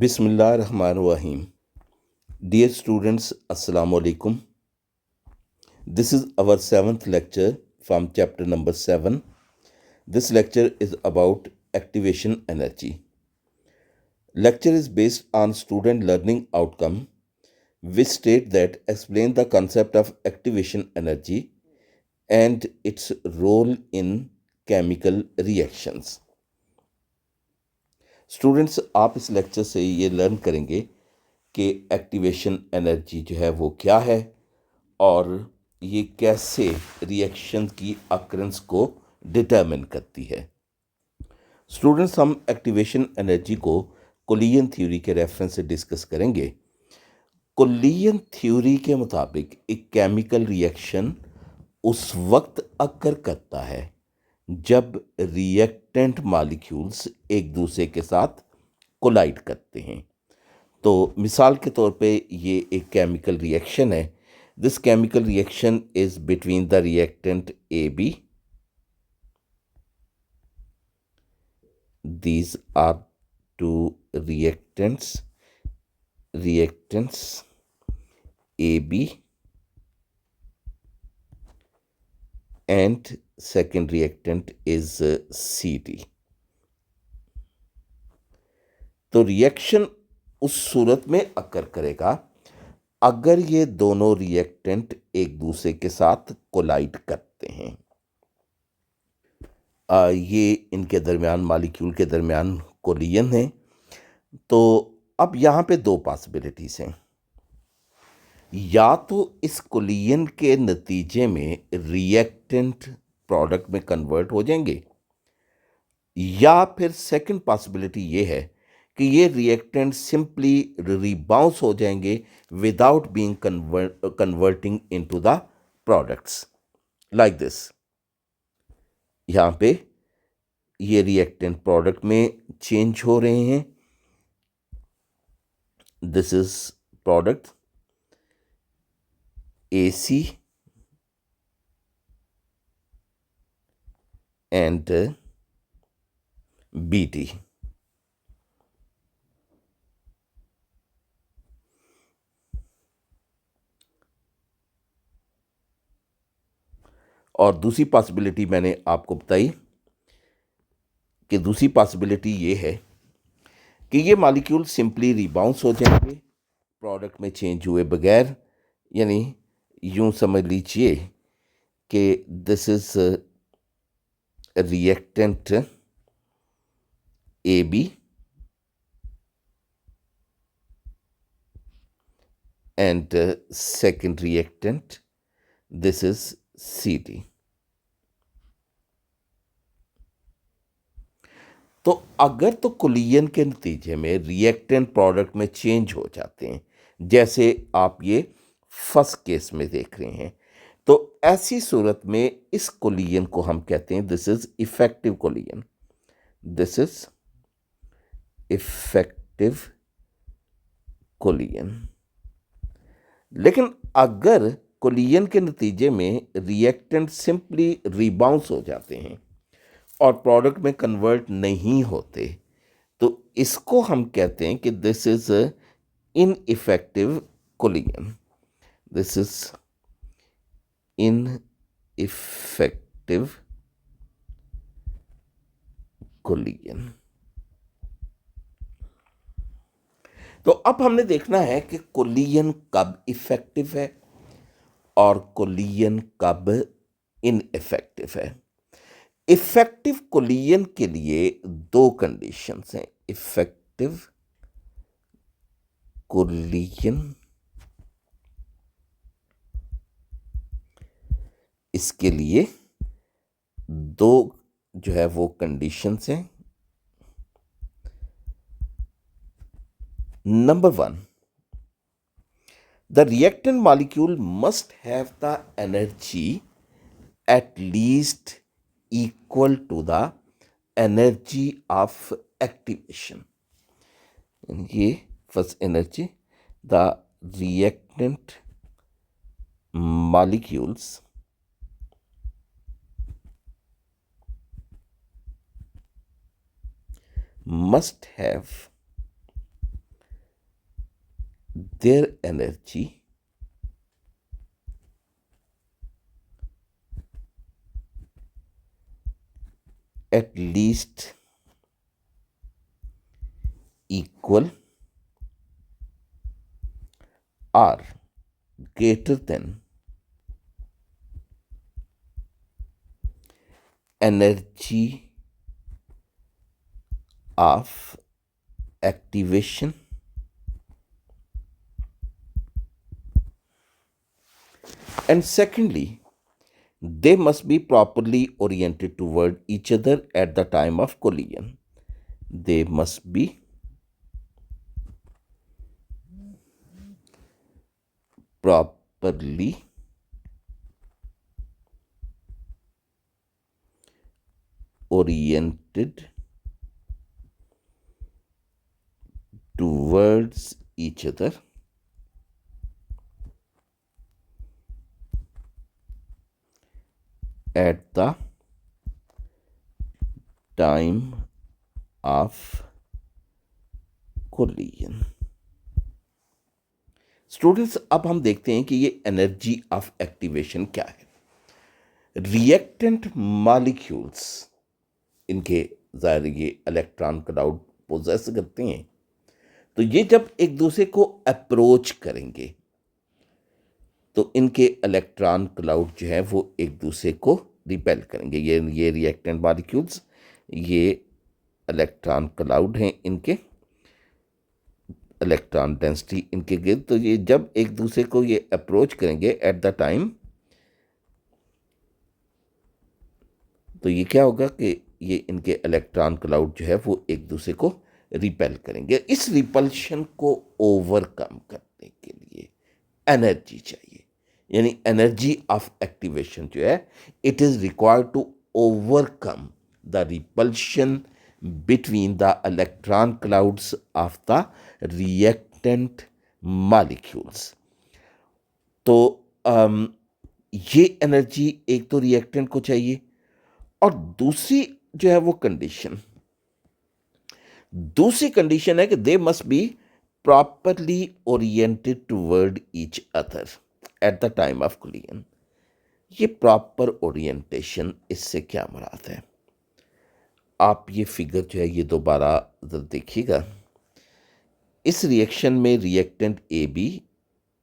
Bismillahirrahmanirrahim. Dear students, Assalamu alaikum. This is our seventh lecture from chapter number 7. This lecture is about activation energy. Lecture is based on student learning outcome, which state that explain the concept of activation energy and its role in chemical reactions. Students आप इस lecture से ये learn करेंगे कि activation energy जो है वो क्या है और ये कैसे रिएक्शन की अकरेंस को डिटरमिन करती है। स्टूडेंट्स हम एक्टिवेशन एनर्जी को कोलियन थ्योरी के रेफरेंस से डिस्कस करेंगे। कोलियन थ्योरी के मुताबिक एक केमिकल रिएक्शन उस वक्त अकर करता है जब रिएक्टेंट मॉलिक्यूल्स एक दूसरे के साथ कोलाइड करते हैं। तो मिसाल के तौर पे ये एक केमिकल रिएक्शन है। This chemical reaction is between the reactant A B, these are two reactants AB and second reactant is CD. तो रिएक्शन उस सूरत में अकर करेगा अगर ये दोनों रिएक्टेंट एक दूसरे के साथ कोलाइड करते हैं। ये इनके दरमियान मॉलिक्यूल के दरमियान कोलियन है। तो अब यहाँ पे दो पॉसिबिलिटीज़ हैं, या तो इस कोलियन के नतीजे में रिएक्टेंट प्रोडक्ट में कन्वर्ट हो जाएंगे, या फिर सेकंड पॉसिबिलिटी ये है कि ये रिएक्टेंट सिंपली रिबाउंस हो जाएंगे without being converting into the products like this. यहाँ पे ये रिएक्टेंट प्रोडक्ट में चेंज हो रहे हैं। This is product AC and BT। और दूसरी पॉसिबिलिटी मैंने आपको बताई कि दूसरी पॉसिबिलिटी ये है कि ये मॉलिक्यूल सिंपली रिबाउंस हो जाएंगे प्रोडक्ट में चेंज हुए बगैर। यानी यूं समझ लीजिए कि this is reactant AB and second reactant this is CD। तो अगर तो कोलियन के नतीजे में रिएक्टेंट प्रोडक्ट में चेंज हो जाते हैं, जैसे आप ये फर्स्ट केस में देख रहे हैं, तो ऐसी सूरत में इस कोलियन को हम कहते हैं this is effective collision. This is effective collision. लेकिन अगर कोलियन के नतीजे में रिएक्टेंट सिंपली रिबाउंस हो जाते हैं और प्रोडक्ट में कन्वर्ट नहीं होते, तो इसको हम कहते हैं कि this is ineffective collision. This is ineffective collision. तो अब हमने देखना है कि कोलियन कब इफेक्टिव है और कोलियन कब इनइफेक्टिव है। इफेक्टिव कोलियन के लिए दो कंडीशंस हैं। इफेक्टिव कोलियन, इसके लिए दो जो है वो कंडीशंस हैं। Number 1, the reactant molecule must have the energy at least equal to the energy of activation। ये first energy, the reactant molecules must have their energy at least equal or greater than energy of activation and secondly they must be properly oriented toward each other at the time of collision. They must be properly oriented towards each other at the time of collision. Students अब हम देखते हैं कि ये energy of activation क्या है. Reactant molecules इनके ज़ाहिर ये इलेक्ट्रॉन क्लाउड पोजेस करते हैं, तो ये जब एक दूसरे को अप्रोच करेंगे तो इनके इलेक्ट्रॉन क्लाउड जो है वो एक दूसरे को रिपेल करेंगे. ये रिएक्टेंट मॉलिक्यूल्स, ये इलेक्ट्रॉन क्लाउड हैं, इनके इलेक्ट्रॉन डेंसिटी इनके गिर्द, तो ये जब एक दूसरे को ये अप्रोच करेंगे एट द टाइम, तो ये क्या होगा कि ये इनके इलेक्ट्रॉन क्लाउड जो है वो एक दूसरे को रिपेल करेंगे. इस रिपल्शन को ओवरकम करने के लिए एनर्जी चाहिए, यानी एनर्जी ऑफ एक्टिवेशन जो है it is required to overcome the repulsion between the electron clouds of the reactant molecules. तो ये एनर्जी एक तो रिएक्टेंट को चाहिए और दूसरी जो है वो दूसरी कंडीशन है कि they must be properly oriented toward each other at the time of collision. ये प्रॉपर ओरिएंटेशन, इससे क्या मुराद है? आप ये फिगर जो है ये दोबारा देखिएगा. इस रिएक्शन में रिएक्टेंट ए बी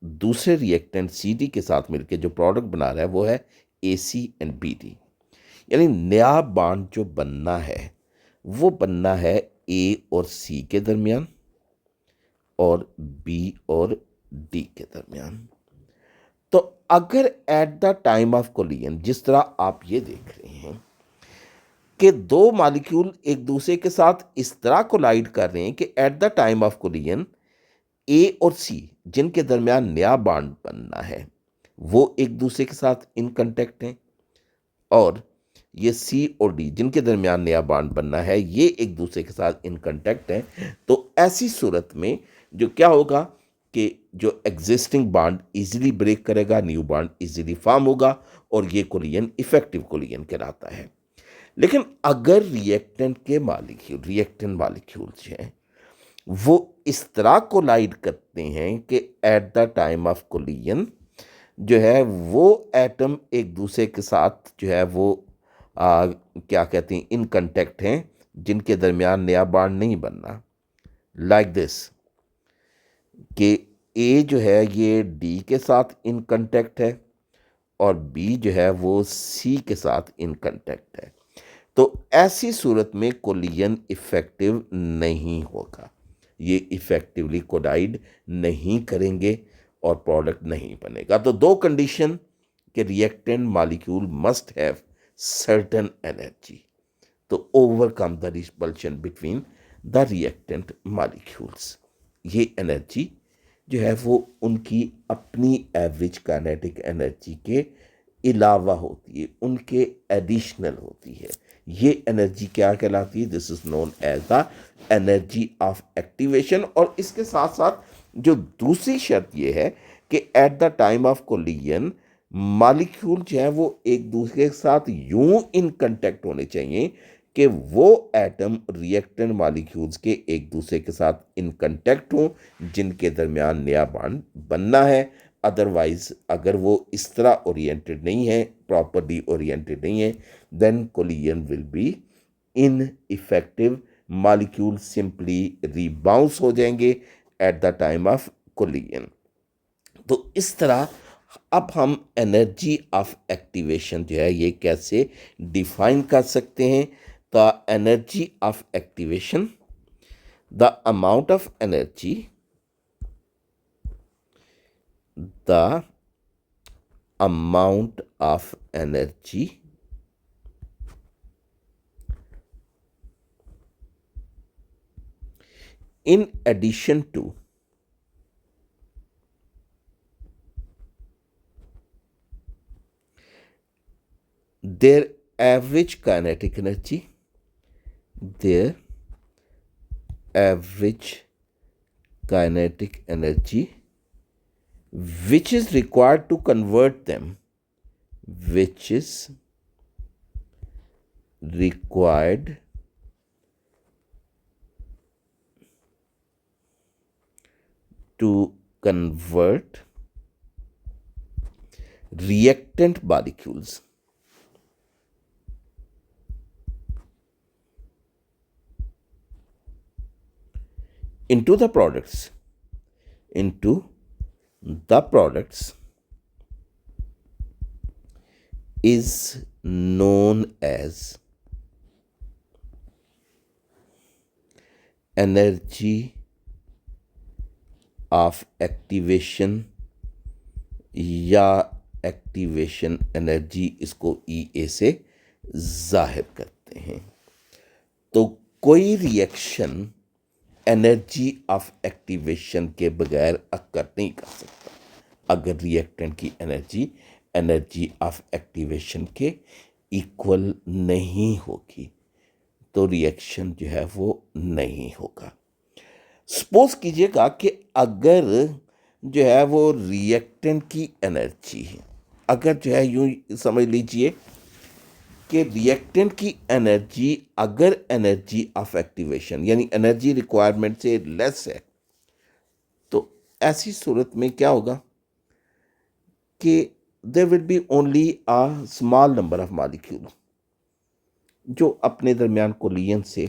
दूसरे रिएक्टेंट सी डी के साथ मिलकर जो प्रोडक्ट बना रहा है वो है ए सी एंड बी डी, यानी नया बॉन्ड जो बनना है वो बनना है ए और सी के दरमियान और बी और डी के दरमियान. तो अगर eight the time of collision, जिस तरह आप ये देख रहे हैं कि दो मॉलिक्यूल एक दूसरे के साथ इस तरह कोलाइड कर रहे हैं कि at the time of collision A और सी जिनके दरमियान नया बॉन्ड बनना है वो एक दूसरे के साथ इन कांटेक्ट हैं, और ये सी और डी जिनके दरमियान नया बॉन्ड बनना है ये एक दूसरे के साथ इन कांटेक्ट हैं. तो ऐसी सूरत में जो क्या होगा कि जो एग्जिस्टिंग बॉन्ड इजीली ब्रेक करेगा, न्यू बॉन्ड इजीली फॉर्म होगा और ये कोलिजन इफेक्टिव कोलिजन कहलाता है. लेकिन अगर रिएक्टेंट मॉलिक्यूल्स हैं वो इस तरह कोलाइड करते हैं कि at the time of collision जो है वो एटम एक दूसरे के साथ जो है वो क्या कहते हैं, इन कांटेक्ट हैं जिनके दरमियान नया बॉन्ड नहीं बनना. लाइक दिस कि ए जो है ये डी के साथ इन कांटेक्ट है और बी जो है वो सी के साथ इन कांटेक्ट है. तो ऐसी सूरत में कोलिजन इफेक्टिव नहीं होगा, ये इफेक्टिवली कोलाइड नहीं करेंगे और प्रोडक्ट नहीं बनेगा. तो दो कंडीशन कि reactant molecule must have certain energy to overcome the repulsion between the reactant molecules. ये एनर्जी जो है वो उनकी अपनी एवरेज काइनेटिक एनर्जी के अलावा होती है, उनके एडिशनल होती है. ये एनर्जी क्या कहलाती है? This is known as the energy of activation. और इसके साथ साथ जो दूसरी शर्त ये है कि at the time of collision molecule जो है वो एक दूसरे के साथ यूं इन कांटेक्ट होने चाहिए कि वो एटम रिएक्टेंट मॉलिक्यूल्स के एक दूसरे के साथ इन कांटेक्ट हों जिनके दरमियान नया बॉन्ड बनना है। अदरवाइज अगर वो इस तरह ओरिएंटेड नहीं है, प्रॉपरली ओरिएंटेड नहीं है, then collision will be ineffective. Molecule simply rebounce हो जाएंगे at the time of collision. तो इस तरह अब हम एनर्जी ऑफ एक्टिवेशन जो है ये कैसे डिफाइन कर सकते हैं। The energy of activation, the amount of energy, the amount of energy in addition to their average kinetic energy, their average kinetic energy, which is required to convert them, which is required to convert reactant molecules into the products is known as energy of activation या activation energy, इसको ई से जाहिर करते हैं। तो कोई reaction energy of activation के बगैर अक्कर नहीं कर सकता। अगर रिएक्टेंट की एनर्जी ऑफ एक्टिवेशन के इक्वल नहीं होगी तो रिएक्शन जो है वो नहीं होगा। सपोज कीजिएगा कि अगर जो है वो रिएक्टेंट की एनर्जी है, अगर जो है यूं समझ लीजिए कि रिएक्टेंट की एनर्जी अगर एनर्जी ऑफ एक्टिवेशन यानी एनर्जी रिक्वायरमेंट से लेस है, तो ऐसी सूरत में क्या होगा कि there will be only a small number of molecule जो अपने दरमियान कोलिजन से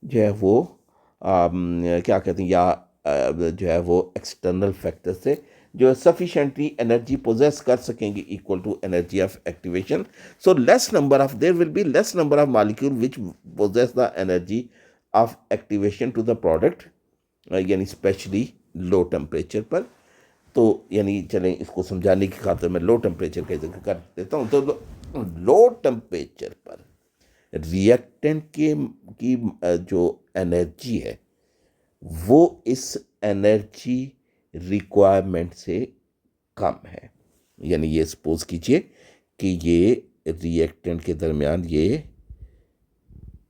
जो है वो क्या कहते हैं, या जो है वो एक्सटर्नल फैक्टर से जो सफिशेंटली एनर्जी पोजेस कर सकेंगे equal to energy of activation. So less number of there will be less number of molecule which possess the energy of activation to the product, यानी स्पेशली लो टेम्परेचर पर। तो यानी चलें इसको समझाने की खातिर मैं लो टेम्परेचर का जिक्र कर देता हूँ। तो लो टेम्परेचर पर रिएक्टेंट की जो एनर्जी है वो इस एनर्जी रिक्वायरमेंट से कम है। यानी ये सपोज कीजिए कि ये रिएक्टेंट के दरमियान ये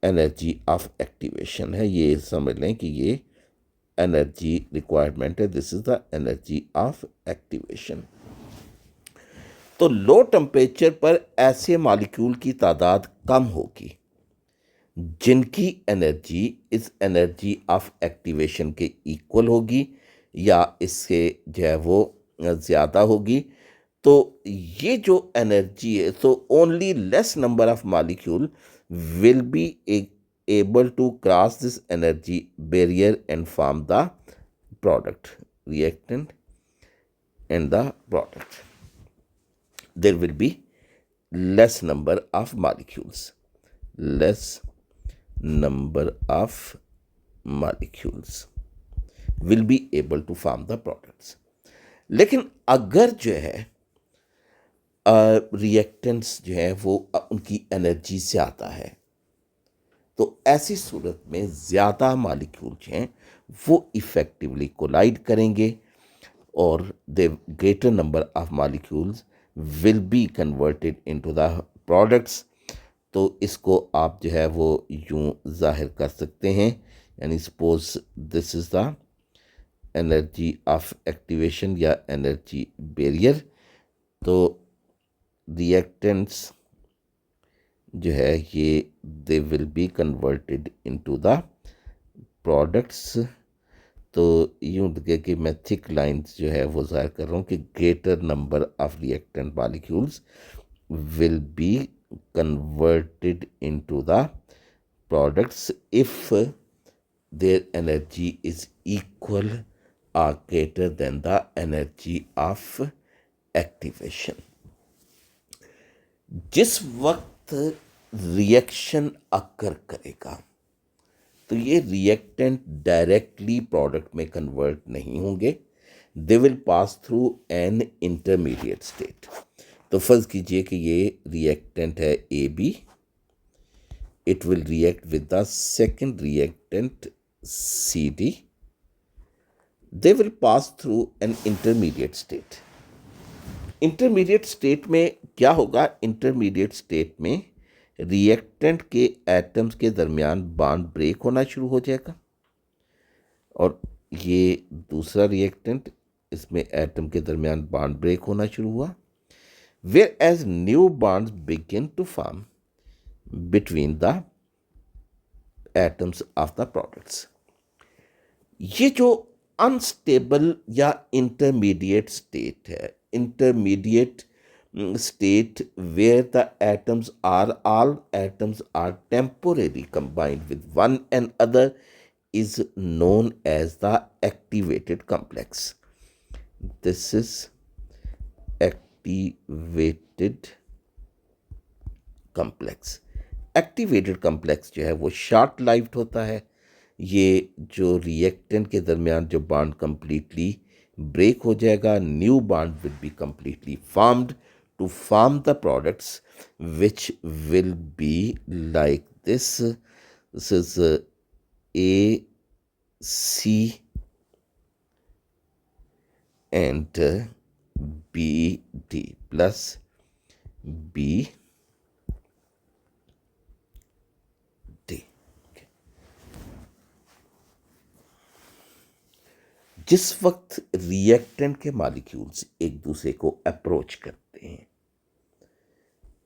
एनर्जी ऑफ एक्टिवेशन है, ये समझ लें कि ये एनर्जी रिक्वायरमेंट है, this is the energy of activation. तो लो टेम्परेचर पर ऐसे मॉलिक्यूल की तादाद कम होगी जिनकी एनर्जी इस एनर्जी ऑफ एक्टिवेशन के इक्वल होगी या इससे जो है वो ज़्यादा होगी। तो ये जो एनर्जी है, तो only less number of molecule will B able to cross this energy barrier and form the product, reactant and the product. There will be less number of molecules, less number of molecules will be able to form the products. लेकिन अगर जो है reactants जो है वो उनकी energy से आता है, तो ऐसी सूरत में ज़्यादा मॉलिक्यूल जो हैं वो इफ़ेक्टिवली कोलाइड करेंगे और the greater number of molecules will be converted into the products. तो इसको आप जो है वो यूं जाहिर कर सकते हैं, यानी suppose this is the energy of activation या एनर्जी बैरियर। तो रिएक्टेंट्स जो है ये they will be converted into the products. तो यूँ लगे कि मैं थिक लाइन्स जो है वो ज़ाहिर कर रहा हूँ कि greater number of reactant molecules will be converted into the products if their energy is equal or greater than the energy of activation। जिस वक्त रिएक्शन अकर करेगा तो ये रिएक्टेंट डायरेक्टली प्रोडक्ट में कन्वर्ट नहीं होंगे, they will pass through an intermediate state. तो फर्ज कीजिए कि ये रिएक्टेंट है A B, it will react with the second reactant CD। They will pass through an intermediate state। Intermediate state में क्या होगा? इंटरमीडिएट स्टेट में रिएक्टेंट के एटम्स के दरमियान बॉन्ड ब्रेक होना शुरू हो जाएगा, और ये दूसरा रिएक्टेंट, इसमें एटम के दरमियान बॉन्ड ब्रेक होना शुरू हुआ, whereas new bonds begin to form between the atoms of the products. ये जो अनस्टेबल या इंटरमीडिएट स्टेट है, intermediate state where the atoms are all atoms are temporarily combined with one another is known as the activated complex। This is activated complex। Activated complex जो है वो short लाइफ्ड होता है। ये जो रिएक्टेंट के दरमियान जो बॉन्ड कंप्लीटली ब्रेक हो जाएगा, new bond will be completely formed to form the products which will be like this is A C and B D plus B जिस वक्त रिएक्टेंट के मॉलिक्यूल्स एक दूसरे को अप्रोच करते हैं,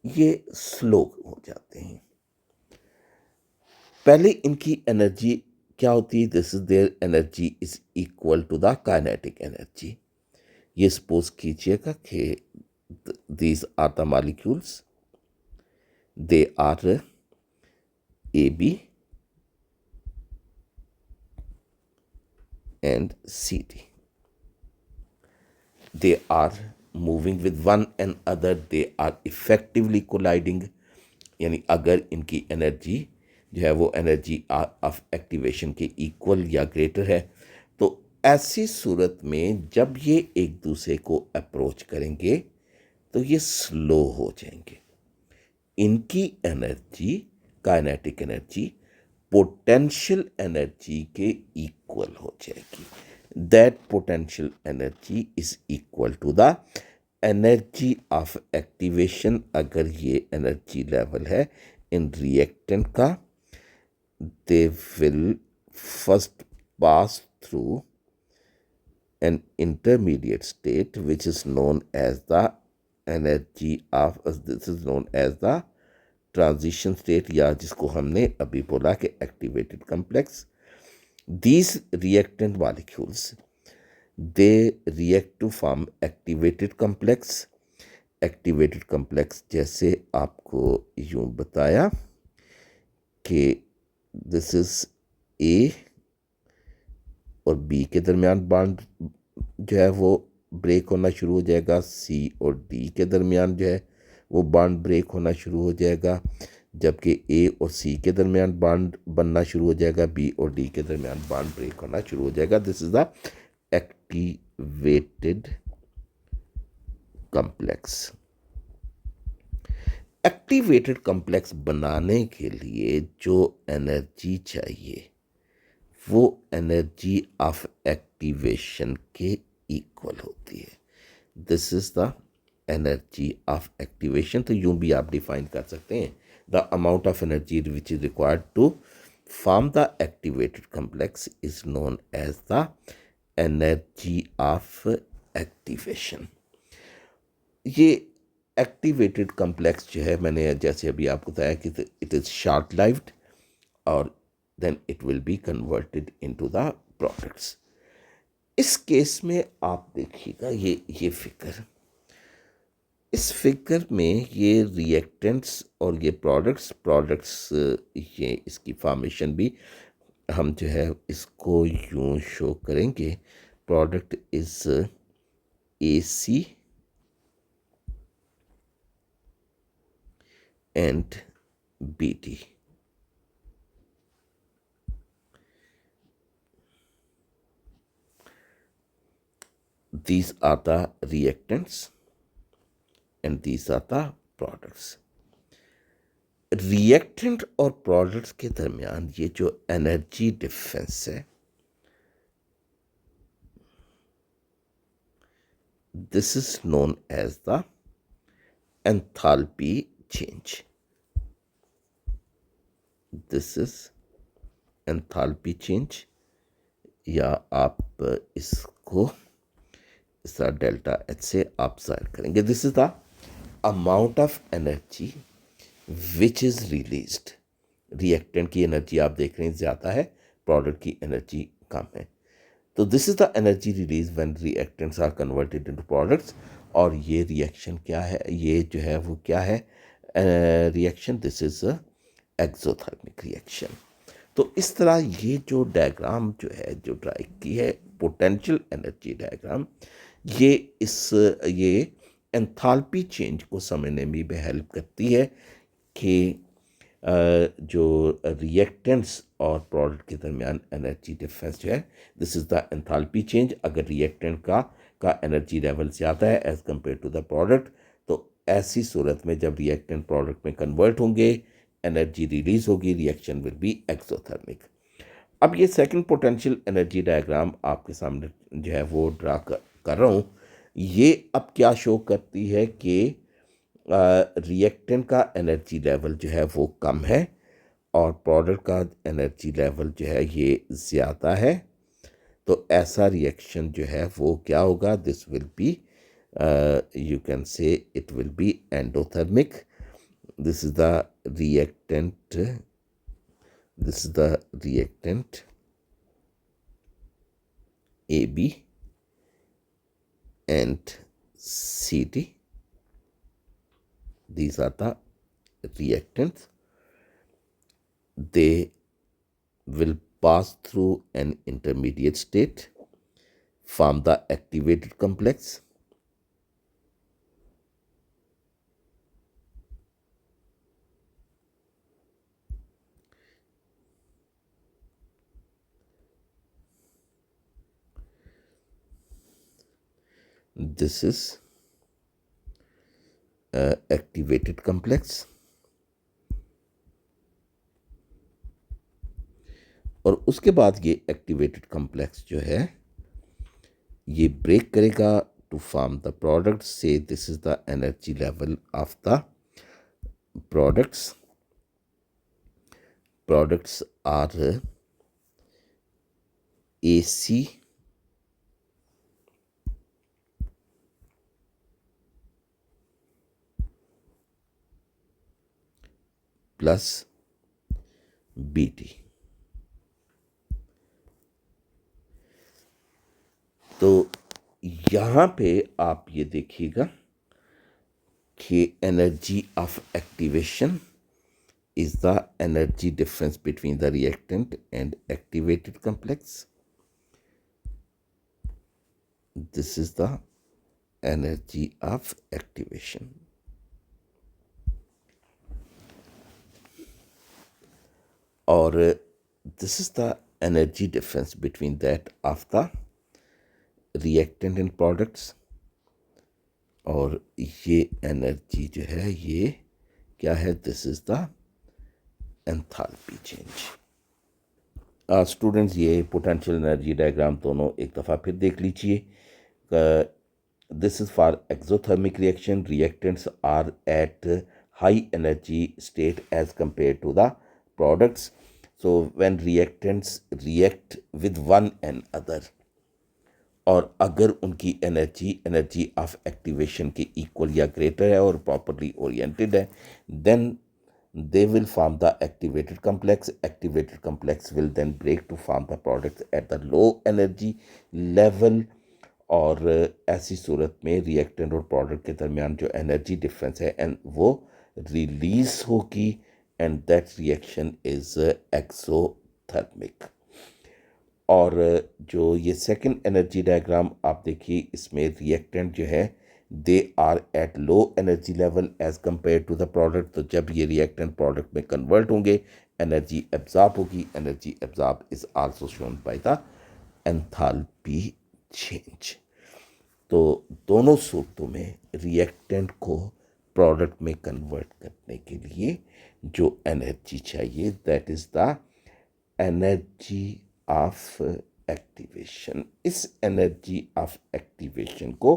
ये स्लो हो जाते हैं। पहले इनकी एनर्जी क्या होती है? This is there energy is equal to the kinetic energy. ये सपोज कीजिएगा कि these are the molecules, they are A B and CD। They are moving with one another, they are effectively colliding। यानी अगर इनकी energy जो है वो energy of activation के इक्वल या ग्रेटर है, तो ऐसी सूरत में जब ये एक दूसरे को अप्रोच करेंगे तो ये स्लो हो जाएंगे। इनकी energy, kinetic energy, potential energy के इक्वल हो जाएगी। That potential energy is equal to the energy of activation. अगर ये एनर्जी लेवल है इन रिएक्टेंट का, they will first pass through an intermediate state which is known as the energy of, this is known as the transition state, या जिसको हमने अभी बोला कि activated complex. These reactant molecules they react to form activated complex. Activated complex जैसे आपको यूं बताया कि दिस इज ए और बी के दरमियान बॉन्ड जो है वो ब्रेक होना शुरू हो जाएगा, सी और डी के दरमियान जो है वो बॉन्ड ब्रेक होना शुरू हो जाएगा, जबकि ए और सी के दरमियान बॉन्ड बनना शुरू हो जाएगा, बी और डी के दरमियान बॉन्ड ब्रेक होना शुरू हो जाएगा। This is the activated complex. Activated complex बनाने के लिए जो एनर्जी चाहिए वो एनर्जी ऑफ एक्टिवेशन के इक्वल होती है। This is the energy of activation. तो यूं भी आप डिफाइन कर सकते हैं, the amount of energy which is required to form the activated complex is known as the energy of activation. ये एक्टिवेटेड कम्प्लेक्स जो है, मैंने जैसे अभी आपको बताया कि इट इज़ शॉर्ट लाइव्ड और then it will be converted into the products. इस केस में आप देखिएगा ये फिगर, इस फिगर में ये रिएक्टेंट्स और ये प्रोडक्ट्स ये इसकी फॉर्मेशन भी हम जो है इसको यूं शो करेंगे, product is AC and BT। These are the reactants and these are the products। Reactant और प्रोडक्ट्स के दरमियान ये जो एनर्जी डिफरेंस है, this is known as the enthalpy change. This is enthalpy change, या आप इसको इस तरह डेल्टा एच से आप जाहिर करेंगे। This is the amount of energy which is released. Reactant की एनर्जी आप देख रहे हैं ज़्यादा है, प्रोडक्ट की एनर्जी कम है। तो this is the energy release when reactants are converted into products. और ये रिएक्शन क्या है, ये जो है वो क्या है reaction, this is exothermic reaction. तो इस तरह ये जो डायग्राम जो है, जो ड्रा की है पोटेंशियल एनर्जी डायग्राम, ये एंथैल्पी चेंज को समझने में भी हेल्प करती है कि जो रिएक्टेंट्स और प्रोडक्ट के दरमियान एनर्जी डिफरेंस जो है, this is the enthalpy change. अगर रिएक्टेंट का एनर्जी लेवल ज़्यादा है as compare to the product, तो ऐसी सूरत में जब रिएक्टेंट प्रोडक्ट में कन्वर्ट होंगे, एनर्जी रिलीज होगी, रिएक्शन विल बी एक्सोथर्मिक। अब ये सेकंड पोटेंशियल एनर्जी डायग्राम आपके सामने जो है वो ड्रा कर रहा हूँ। ये अब क्या शो करती है कि रिएक्टेंट का एनर्जी लेवल जो है वो कम है और प्रोडक्ट का एनर्जी लेवल जो है ये ज़्यादा है। तो ऐसा रिएक्शन जो है वो क्या होगा, this will be you can say it will B endothermic. This is the reactant, this is the reactant AB and CD. These are the reactants. They will pass through an intermediate state, form the activated complex, this is activated complex। और उसके बाद ये activated complex जो है ये break करेगा to form the product. So this is the energy level of the products. Products are AC plus BT। तो यहाँ पे आप ये देखिएगा कि energy of activation is the energy difference between the reactant and activated complex. This is the energy of activation. Or this is the energy difference between that of the reactant and products। और ये energy जो है ये क्या है, this is the enthalpy change. Students ये potential energy diagram दोनों एक दफ़ा फिर देख लीजिए। This is for exothermic reaction, reactants are at high energy state as compare to the products. So when reactants react with one and other, और अगर उनकी एनर्जी ऑफ एक्टिवेशन के इक्वल या ग्रेटर है और प्रॉपरली ओरिएंटेड है, then they will form the activated complex will then break to form the product at the low energy level। और ऐसी सूरत में रिएक्टेंट और प्रोडक्ट के दरमियान जो एनर्जी डिफरेंस है एंड वो रिलीज होगी, and that reaction is exothermic. और जो ये सेकंड एनर्जी डायग्राम आप देखिए, इसमें रिएक्टेंट जो है they are at low energy level as compare to the product. तो जब ये रिएक्टेंट प्रोडक्ट में कन्वर्ट होंगे, एनर्जी एब्जॉर्ब होगी। Energy absorb is also shown by the enthalpy change. तो दोनों सूरतों में रिएक्टेंट को प्रोडक्ट में कन्वर्ट करने के लिए जो एनर्जी चाहिए, that is the energy of activation. इस एनर्जी ऑफ एक्टिवेशन को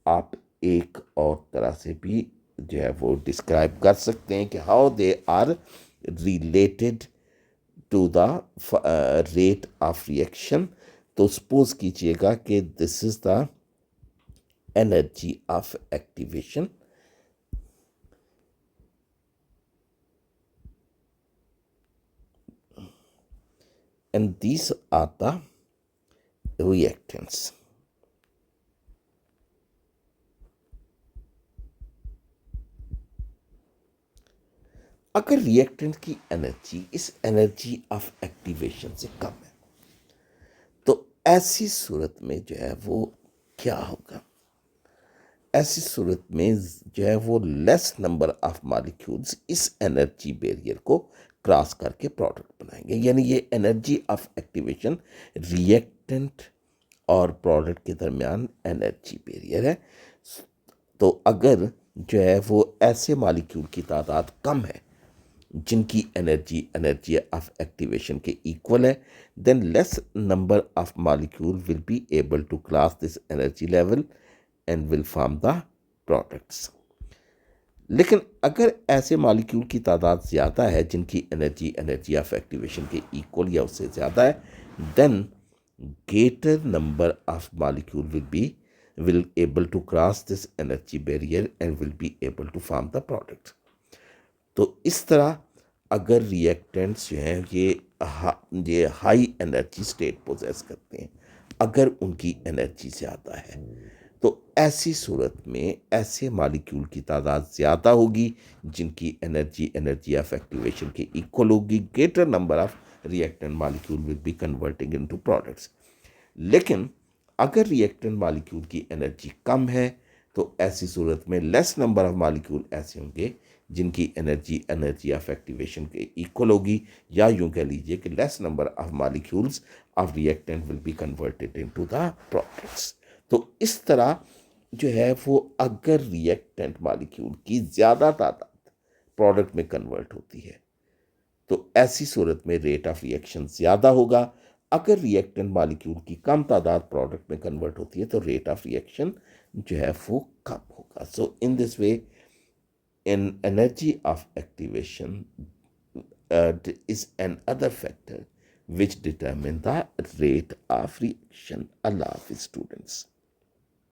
आप एक और तरह से भी जो है वो डिस्क्राइब कर सकते हैं कि how they are related to the rate of reaction. तो सपोज कीजिएगा कि this is the energy of activation, and these are the reactants। अगर रिएक्टेंट की एनर्जी इस एनर्जी ऑफ एक्टिवेशन से कम है, तो ऐसी सूरत में जो है वो क्या होगा? ऐसी सूरत में जो है वो लेस नंबर ऑफ मॉलिक्यूल्स इस एनर्जी बैरियर को क्रॉस करके प्रोडक्ट बनाएंगे। यानी ये एनर्जी ऑफ एक्टिवेशन रिएक्टेंट और प्रोडक्ट के दरमियान एनर्जी बैरियर है। तो अगर जो है वो ऐसे मॉलिक्यूल की तादाद कम है जिनकी एनर्जी ऑफ एक्टिवेशन के इक्वल है, then less number of molecule will be able to cross this energy level and will form the products. लेकिन अगर ऐसे मॉलिक्यूल की तादाद ज़्यादा है जिनकी एनर्जी ऑफ एक्टिवेशन के इक्वल या उससे ज़्यादा है, then greater number of molecule will able to cross this energy barrier and will be able to form the product। तो इस तरह अगर रिएक्टेंट्स जो हैं ये हाई एनर्जी स्टेट पोजेस करते हैं, अगर उनकी एनर्जी ज़्यादा है, तो ऐसी सूरत में ऐसे मॉलिक्यूल की तादाद ज़्यादा होगी जिनकी एनर्जी ऑफ एक्टिवेशन के इक्वल होगी। Greater number of reactant molecule will B converting into products. लेकिन अगर रिएक्टेंट मॉलिक्यूल की एनर्जी कम है, तो ऐसी सूरत में लेस नंबर ऑफ मॉलिक्यूल ऐसे होंगे जिनकी एनर्जी ऑफ एक्टिवेशन के इक्वल होगी, या यूं कह लीजिए कि less number of molecules of reactant will be converted into the products. तो इस तरह जो है वो अगर रिएक्टेंट मॉलिक्यूल की ज़्यादा तादाद प्रोडक्ट में कन्वर्ट होती है, तो ऐसी सूरत में रेट ऑफ रिएक्शन ज़्यादा होगा। अगर रिएक्टेंट मॉलिक्यूल की कम तादाद प्रोडक्ट में कन्वर्ट होती है, तो रेट ऑफ रिएक्शन जो है वो कम होगा। So in this way in energy of activation is another factor which determine the rate of reaction। Allah Hafiz students।